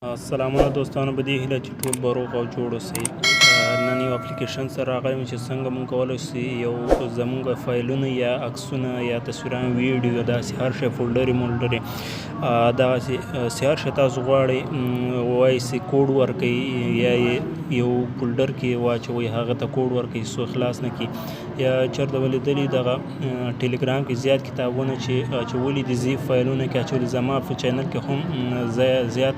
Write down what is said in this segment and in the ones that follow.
السلامونه دوستانو په دې هیله چې ټول به روغ او جوړ اوسئ. نن یو اپلیکیشن سره راغلی یم چې څنګه موږ کولی شو یو زموږ فایلونه یا عکسونه یا تصویران ویډیو داسې هر شی فولډرې مولډرې دغسې هر شی تاسو غواړئ وایي سي کوډ ورکوي یا یو فولډر کې واچوئ هغه ته کوډ ورکوي څو خلاص نه کړي یا چېرته به لیدلي دغه ټیلیګرام کې زیات کتابونه چې اچولي دي زیب فایلونه کې اچولي زما په چینل کې هم زیات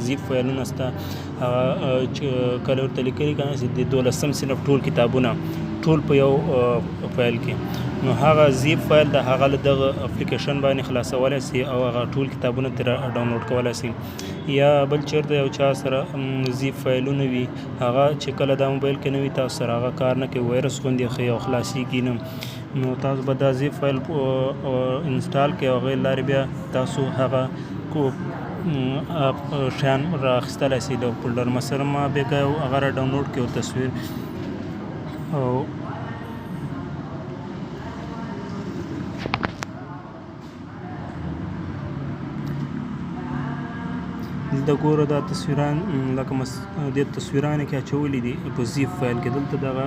زیب فایلونه شته هغه چې کله ورته لیکلي که نه چې د 12م صنف ټول کتابونه ټول په یو فایل کې نو هغه زیب فایل د هغه له دغه اپلیکیشن باندې خلاصولی سي او هغه ټول کتابونه ترې ډاونلوډ کولی سي یا بل چېرته یو چا سره زیب فایلونه وي هغه چې کله دا موبایل کې نه وي تاسو سره هغه کار نه کوي وایرس غوندې ښیي او خلاصېږي نه نو تاسو به دا زیب فایل انسټال کړئ او هغې لارې بیا تاسو هغه شیان را اخیستلی سي د فولډر مثلا ما بېګا هغه را ډاونلوډ کړي او تصویر او دلته ګوره دا تصویران لکه دې تصویرانې کې اچولي دي په زیب فایل کې دلته دغه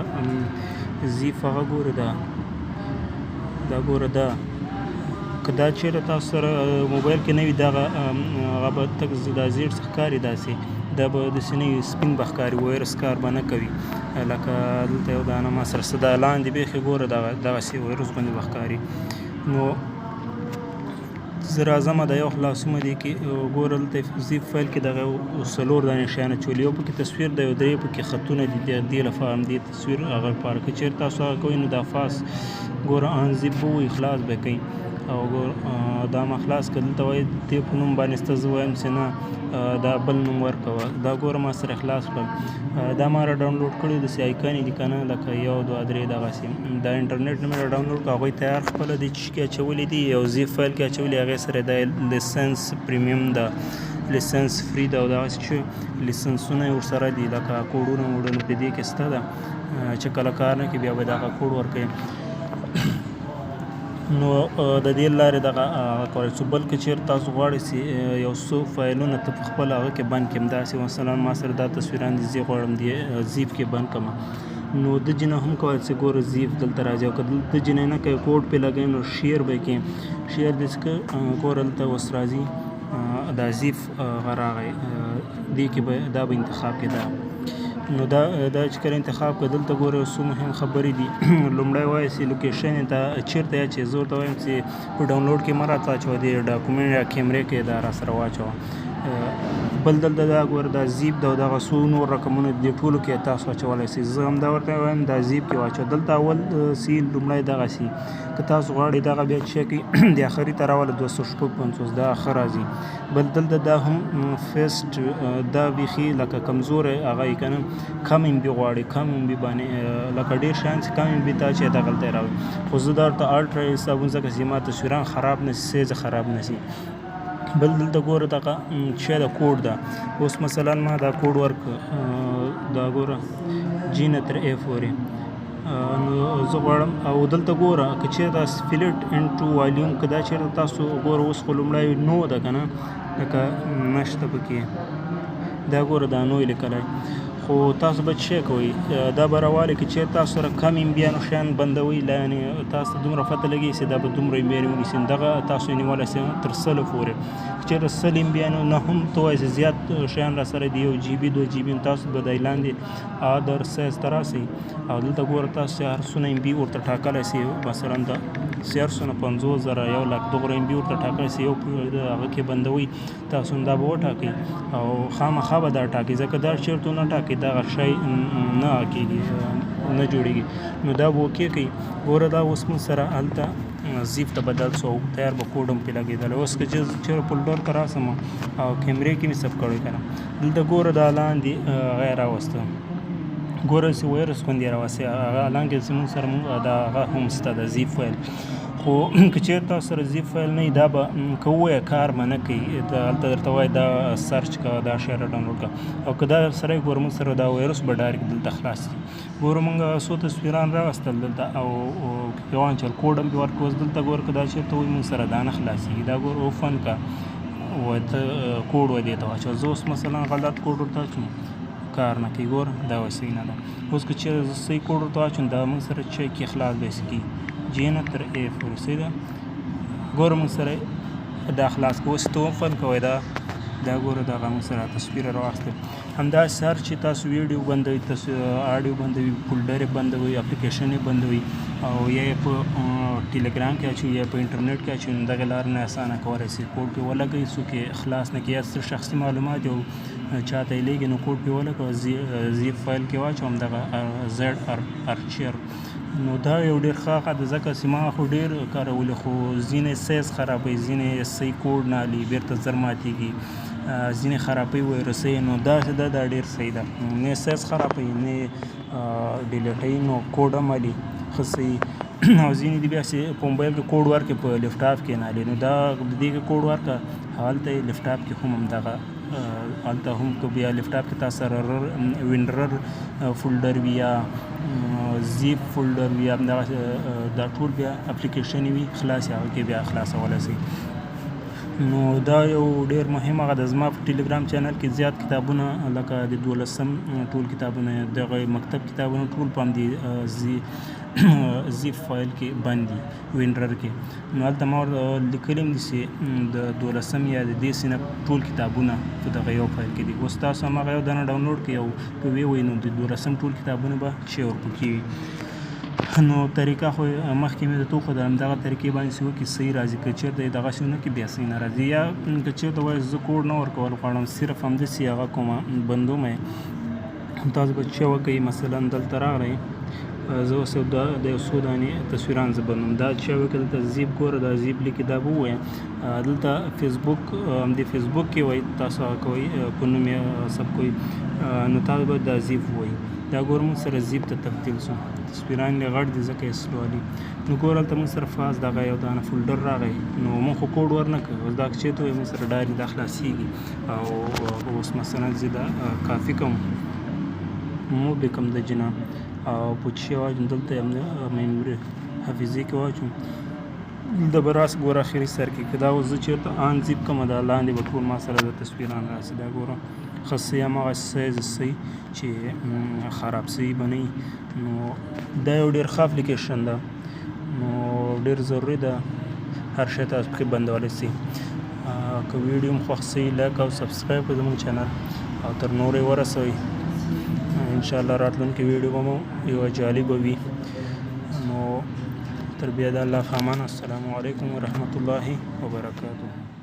زیب هغه ګوره دا ګوره دا که دا چېرته تاسو سره موبایل کې نه وي هغه به تک دا زیړ څه ښکاري داسې دا به داسې نه وي سپین به ښکاري وایرس کار به نه کوي لکه دلته یو دانه ما سره څه دا لاندې بیخي ګوره دغسې وایرس غوندې به ښکاري نو زه راځمه دا یو خلاصومه دې کې ګوره دلته زیب فایل کې دغه 4 دانې شیان اچولي یو پکې تصویر دی یو درې پکې خطونه دي دې لپاره همدې تصویر هغه لپاره که چېرته تاسو هغه کوئ نو دا فاس ګوره انزیب به وایي خلاص به کوي او دا ما خلاص کړه دلته وایي دې په نوم باندې سته زه وایم چې نه دا بل نوم ورکوه دا ګوره ما سره خلاص کړل دا ما را ډاونلوډ کړي داسې آیکانې دي که نه لکه 1 2 3 دغسې دا انټرنیټ نه مې را ډاونلوډ کړه هغوی تیار خپله دې چیز کې اچولي دي یو زیب فایل کې اچولي هغې سره دا لیسنس پریمیم ده لیسنس فری ده او دغسې چې لیسنسونه یې ورسره دي لکه کوډونه ووډونه په دې کې شته ده چې کله کار نه کوي بیا به دغه کوډ ورکوي نو د دې لارې دغه کولی شو بلکې چېرته تاسو غواړئ چې یو څو فایلونه ته په خپله هغه کې بند کړم داسې مثلا ما سره دا تصویران دي زه غواړم دې زیب کې بند کړم نو د جنه هم کولی چې ګوره زیب دلته راځي او که د جنه نه کوي کوډ پې لګوي نو شیر به کړي شیر داسې که ګوره دلته اوس راځي دا زیب هغه راغی دې کې به دا به انتخاب کړي دا نو دا چې کله انتخاب کړه دلته ګوره یو څو مهم خبرې دي لومړی وایي چې لوکیشن یې ته چېرته یا چې زه ورته وایم چې په ډاونلوډ کې مه راته اچوه دې ډاکومنټ یا کیمرې کې دا را سره واچوه بل دلته دا ګوره دا زیب ده او دغه څو نور رقمونه دې ټولو کې تاسو اچولی سئ زه همدا ورته وایم دا زیب کې واچوه دلته اول سی لومړی دغسې که تاسو غواړئ دغه بیا چې کوي د اخري ته راوله 256 دا ښه راځي بل دلته دا هم فیسټ دا بیخي لکه کمزوری هغه یې که نه کم ام بي غواړي کم ام بي باندې لکه ډېر شیان چې کم ام بي ته چې دغلته یې راوړي خو زه دا ورته الټرا حسابون ځکه چې زما تصویران خراب نه شي سیزه خراب نه شي بل دلته ګوره دغه چې دا کوډ ده اوس مثلا ما دا کوډ ورک دا ګوره جي نه تر اف پورې نو زه غواړم او دلته ګوره که چېرته سپلټ انټو والیوم که دا چېرته تاسو ګوره اوس خو لومړی نو ده که نه لکه نشته پکې دا ګوره دا نو یې لیکلی خو تاسو به څه کوئ دا به راوالئ که چېرته تاسو سره کم امبیانو شیان بندوئ یعنې تاسو ته دومره پته لګي چې دا به دومره امبیانې ونیسي دغه تاسو یې نیولی سئ تر 100 پورې که چېرته 100 امبیانو نه هم ته وایئ چې زیات شیان را سره دي 1 GB 2 GB تاسو به دی لاندې ادر سایز ته راسئ او دلته ګوره تاسو هر څونه امبي ورته ټاکلی سئ مثلا د 450,000 1 لاک دغره امبي ورته ټاکلی سئ یو هغه کې بندوئ تاسو دا به وټاکئ او خامخا به دا ټاکئ ځکه دا چېرته ونه ټاکئ دغه شی نه کېږي نه جوړېږي نو دا به اوکې کوي ګوره دا اوس موږ سره هلته زیب ته بدل شو تیار به کوډ هم پرې لګېدلی اوس که چېرې فولډر ته راسم او کیمرې کې مې ثبت کړی که نه دلته ګوره دا لاندې هغه یې راوسته ګوره چې وایرس غوندې یې راوستې هغه حالانکې زموږ سره موږ دا هغه هم شته د زیب فایل خو که چېرته تاسو سره زیب فایل نه وي دا به که ووایه کار به نه کوي هلته درته وایي دا سرچ کوه دا شی را ډاونلوډ کوه او که دا سره یې ګوره موږ سره دا وایرس به ډایرکټ دلته خلاص شي ګوره موږ څو تصویران راوستل دلته او یو انچل کوډ هم پې ورکړو اوس دلته ګوره که دا چېرته وایي موږ سره دا نه خلاصېږي دا ګوره اوپن که کوډ وای دی ته واچوه. زه اوس مثلا غلط کوډ ورته واچوم کار نه کوي. ګوره دا وایي صحیح نه ده. اوس که چېرې زه صحیح کوډ ورته واچوم دا موږ سره چیک کې خلاص به یې کېږي جې نه تر ای پورې صحیح ده. ګوره موږ سره دا خلاص کړو. اوس ته اوپن کوئ دا ګوره دغه موږ سره تصویر راواخیستل. همداسې هر چې تاسو ویډیو بندوئ تاسو آډیو بندوئ فولډر یې بندوئ اپلیکیشن یې بندوئ او یا یې په ټیلیګرام کې اچوئ یا په انټرنیټ کې اچوئ نو دغې لارې نه اسانه کولی شئ. کوډ پرې ولګوئ څوک یې خلاص نه کړي. یا څه شخصي معلومات یو چاته یې لیږي نو کوډ پرې ولګوه زیپ فایل کې واچوم دغه زیډ ارچیر. نو دا یو ډېر ښه ده ځکه چې ما خو ډېر کارولي خو ځینې سایز خرابوي ځینې صحیح کوډ نه حلي بیرته زر ماتېږي ځینې خرابوي وایرسوي. نو داسې ده دا ډېر صحیح ده نه سایز خرابوي نه ډیلیټوي نو کوډ هم حلي ښه صحیح. او ځینې دي بیا چې په موبایل کې کوډ ورکړي په لیپټاپ کې نه حلي نو دا د دې کې کوډ ورکړه هلته یې لیپټاپ کې هم همدغه هلته هم که بیا لیپټاپ کې تاسو سره وینرر فولډر وي یا زیپ فولډر وي همدغه دا ټول بیا اپلیکیشن وي خلاص هغه کې بیا خلاصولی شئ. نو دا یو ډېر مهم هغه ده. زما په ټیلیګرام چینل کې زیات کتابونه لکه د 12 ټول کتابونه دغه مکتب کتابونه ټول په همدې زیپ فایل کې بند دي وینرر کې. نو هلته ما لیکلي هم دي چې د 12 یا د دې سینه ټول کتابونه په دغه یو فایل کې دي. اوس تاسو هماغه یو دانه ډاونلوډ کړئ او که ویې وایي نو د 12 ټول کتابونه به شی ورپکې وي. نو طریقه خو مخکې مې درته وښودله همدغه طریقې باندې چې وکړي صحیح راځي. که چېرته دغسې ونه کړي بیا صحیح نه راځي. یا که چېرته وایي زه کوډ نه ورکول غواړم صرف همداسې هغه کومه بندوم یې تاسو به څه وکړئ مثلا دلته راغلی زه اوس د یو څو دانې تصویران زه بندوم دا چې وکړئ دلته زیپ ګوره دا زیپ لیکي دا به ووایه دلته فیسبوک همدې فیسبوک کې وایي تاسو هغه کوئ په نوم یې ثبت کوئ نو تاسو به دا زیپ ووایي. دا ګوره موږ سره زیپ ته تبدیل شو تصویران یې غټ دي ځکه یې سلوالي. نو ګوره هلته موږ سره فاز دغه یو دانه فولډر راغی نو موږ خو کوډ ورنه کړ. اوس دا چېرته وایي موږ سره ډایرې دا خلاصېږي او اوس مثلا زه دا کافي کوم مو بیکم د جنا او په چی واچوم دلته هم میموري حافظې کې واچوم د براس ګوره اخري سر کې که دا اوس زه چېرته آن زیپ کومه دا لاندې به ټول ما سره د تصویران راسي. دا ګوره ښه صحیح هماغه سایز صحیح چې خراب صحیح به نه وي. نو دا یو ډېر ښه اپلیکیشن ده نو ډېر ضروري ده هر شی تاسو پکې بندولی شئ. که ویډیو مو خوښ شي لایک او سبسکرایب کړئ زموږ چینل او تر نورو یې ورسوئ. انشاءالله راتلونکې ویډیو به مو یوه جالبه وي. نو تر بیا د الله په امان. السلام علیکم ورحمة الله وبرکاته.